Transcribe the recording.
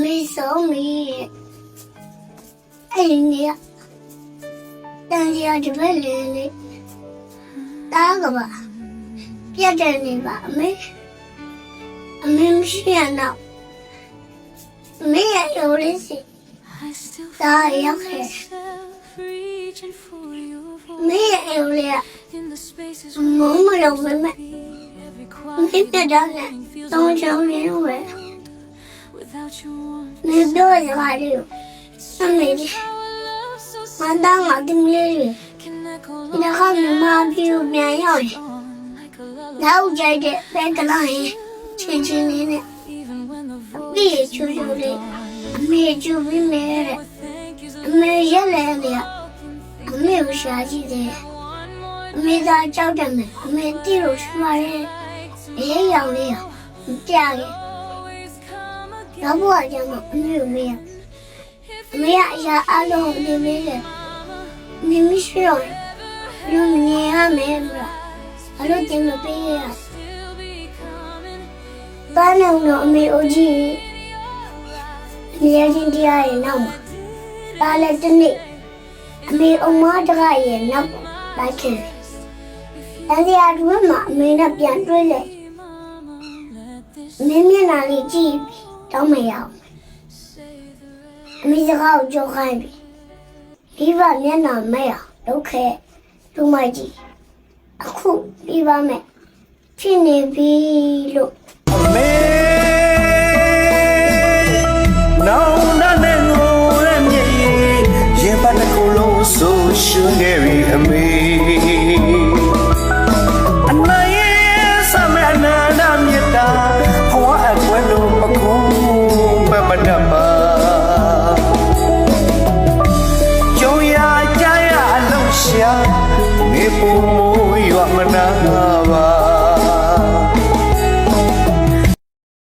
မေဆုံးပြီအဲ့ဒီတန်ကြီးအတပည့်လေးလေးတားကပါပြတ်တယ်နေပါအမေမရှိရတော့အမေရဲ့ရိုးလေးစီတားရောက်ခဲ့အမေရဲ့ရိုးလေးကမုံမလို့ပဲမေပြတ်တော့တယ်တောင်းချောင်းနေလို့ပဲနေတော့ရပါလေအမေမန္တန်ကတင်လေးတွေဒီကနေ့မပြေပြန်ရောက်တယ်နောက်ကြိုက်တဲ့ဘက်ကလာရင်ချင်းချင်းလေးနဲ့ပြေးချူချူလေးအမေကျူပြီးမဲတဲ့အမေရက်လဲလေအမေကိုရှာကြည့်တယ်အမေသာကြောက်တယ်မယ်အမေတီးလို့ရှိပါရဲ့အေးရောင်လေးပြခဲ့နောက်ဘဝကျမှအမေကိုမေးအမေကအရာအလုံးဒီမေးတယ်မင်းမရှိတော့လူမြင်ရမယ်လားအလို့တင်မပေးရဘာလို့တော့အမေအိုကြီးနေရာချင်းတရားရဲ့နောက်မှာဒါလည်းတနေ့အမေအမတကရဲ့နောက်လိုက်ခဲ့တရားတွင်မှာအမေနဲ့ပြန်တွေ့လေမင်းမျက်နှာလေးကြည့်တော့မရအောင်အမေစကားကိုကြောက်ခိုင်းပြီဒီဘမျက်နှာမဲအောင်လုပ်ခဲ့သူမကြီးအခုပြီးပါမယ်ဖြစ်နေပြီလို့